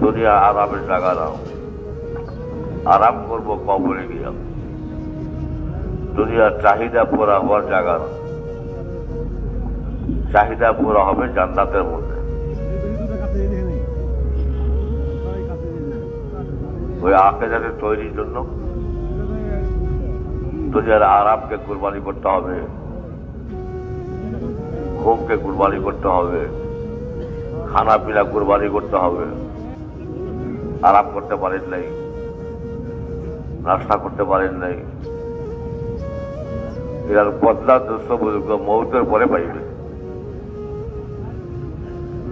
দুনিয়া আরামের জায়গা না, আরাম করবো কবরে গিয়া। দুনিয়ার চাহিদা পুরা হওয়ার জায়গা না, চাহিদা পুরা হবে জান্নাতের মধ্যে। ওই আখিরাতের তৈরির জন্য দুনিয়ার আরামকে কুরবানি করতে হবে, ঘুমকে কুরবানি করতে হবে, খানা পিনা কুরবানি করতে হবে। আরাম করতে পারেন নাই, নাস্তা করতে পারেন নাই, এর বদলা দোষ মৌতের পরে পাইবে।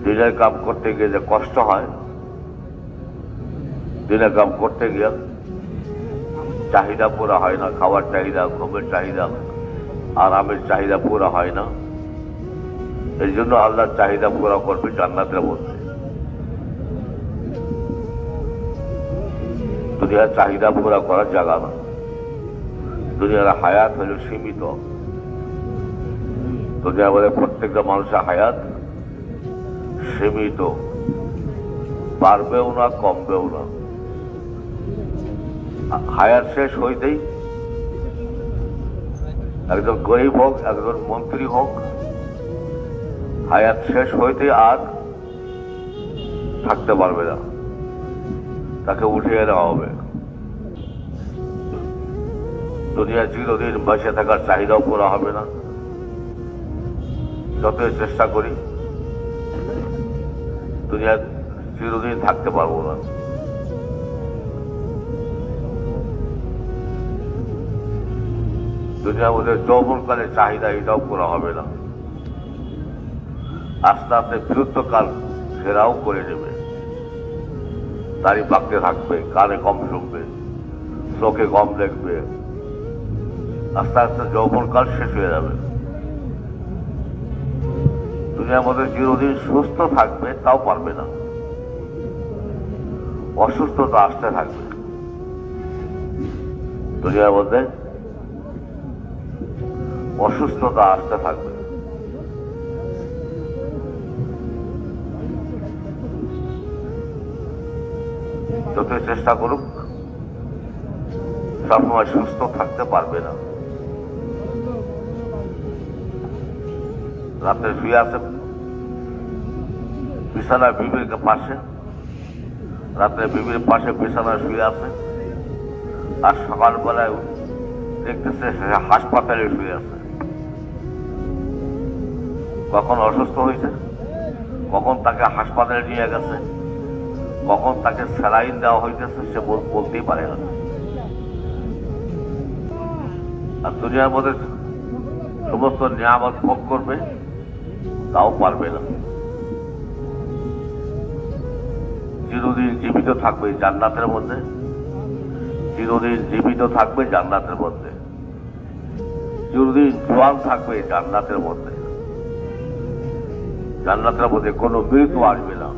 দিনের কাম করতে গিয়ে যে কষ্ট হয়, দিনের কাম করতে গিয়ে চাহিদা পুরা হয় না, খাওয়ার চাহিদা, ঘুমের চাহিদা, আরামের চাহিদা পুরা হয় না। এই জন্য আল্লাহর চাহিদা পুরা করবে জান্নাতের মধ্যে। দুনিয়ার চাহিদা পুরা করার জায়গা না। দুনিয়ার হায়াত হল সীমিত। দুনিয়ার মধ্যে প্রত্যেকটা মানুষের হায়াত সীমিত, বাড়বেও না কমবেও না। হায়াত শেষ হইতেই একজন গরিব হোক, একজন মন্ত্রী হোক, হায়াত শেষ হইতে আর থাকতে পারবে না, তাকে উঠিয়ে দেওয়া হবে। দুনিয়া চিরদিন বেঁচে থাকার চাহিদাও পুরা হবে না, যতই চেষ্টা করি দুনিয়া চিরদিন থাকতে পারবো না। দুনিয়ার মধ্যে যৌবনকালের চাহিদা এটাও পুরা হবে না। আস্তে আস্তে বৃদ্ধকাল ঘেরাও করে নেবে। দাড়ি পাকতে থাকবে, কানে কম শুনবে, চোখে কম দেখবে। আস্তে আস্তে যৌবনকাল শেষ হয়ে যাবে। দুনিয়ার মধ্যে চিরদিন সুস্থ থাকবে, তাও পারবে না। অসুস্থতা আসতে থাকবে। দুনিয়ার মধ্যে অসুস্থতা আসতে থাকবে। যতই চেষ্টা করুক সবসময় সুস্থ থাকতে পারবে না। রাত্রে শুয়ে আছে বিছানায় বিবির পাশে, রাত্রে বিবির পাশে বিছানায় শুয়ে আছে, আর সকালবেলায় দেখতেছে হাসপাতালে শুয়ে আছে। কখন অসুস্থ হয়েছে, কখন তাকে হাসপাতালে নিয়ে গেছে, কখন তাকে স্যালাইন দেওয়া হইতেছে, সে বলতেই পারে না। আর দুনিয়ার মধ্যে সমস্ত নিয়ামত ভোগ করবে, তাও পারবে না। চিরদিন জীবিত থাকবে জান্নাতের মধ্যে, চিরদিন জীবিত থাকবে জান্নাতের মধ্যে, চিরদিন জোয়ান থাকবে জান্নাতের মধ্যে। জান্নাতের মধ্যে কোনো মৃত্যু আসবে না।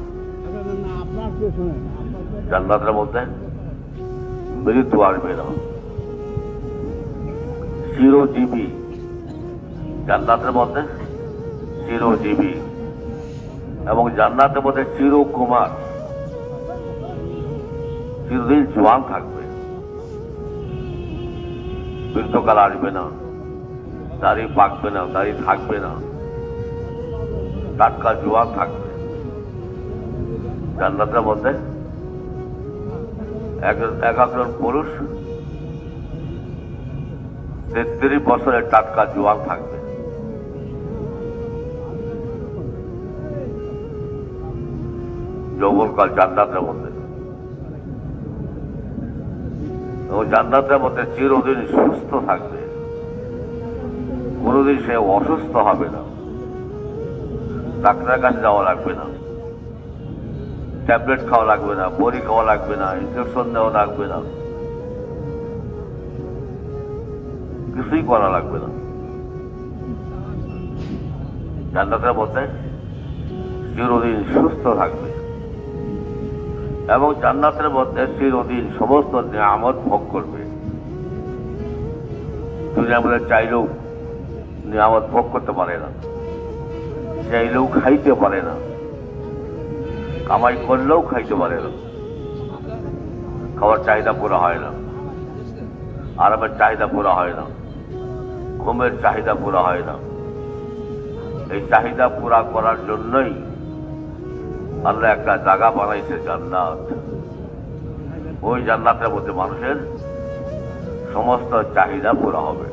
জান্নাতের মধ্যে মৃত্যু আসবে না। চিরজীবী জান্নাতের মধ্যে, চিরজীবী। এবং জান্নাতের মধ্যে চিরকুমার, চিরদিন জোয়ান থাকবে, বৃদ্ধকাল আসবে না, দাড়ি পাকবে না, দাড়ি থাকবে না, টাটকা জোয়ান থাকবে। জান্নাতের মধ্যে একজন পুরুষ 33 বছরের টাটকা জোয়ান থাকবে। যৌবনকাল জান্নাতের মধ্যে। এবং জান্নাতের মধ্যে চিরদিন সুস্থ থাকবে, কোনদিন সে অসুস্থ হবে না। ডাক্তারের কাছে যাওয়া লাগবে না, ট্যাবলেট খাওয়া লাগবে না, বড়ি খাওয়া লাগবে না, ইঞ্জেকশন দেওয়া লাগবে না, কিছুই করা লাগবে না। জান্নাতের মধ্যে চিরদিন সুস্থ থাকবে এবং জান্নাতের মধ্যে চিরদিন সমস্ত নিয়ামত ভোগ করবে। দুনিয়ার মধ্যে চাইলেও নিয়ামত ভোগ করতে পারে না, চাইলেও খাইতে পারে না, কামাই করলেও খাইতে পারে না, খাওয়ার চাহিদা পুরো হয় না, আরামের চাহিদা পুরো হয় না, ঘুমের চাহিদা পুরো হয় না। এই চাহিদা পুরা করার জন্যই আল্লাহ একটা জায়গা বানাইছে, জান্নাত। ওই জান্নাতের মধ্যে মানুষের সমস্ত চাহিদা পুরা হবে।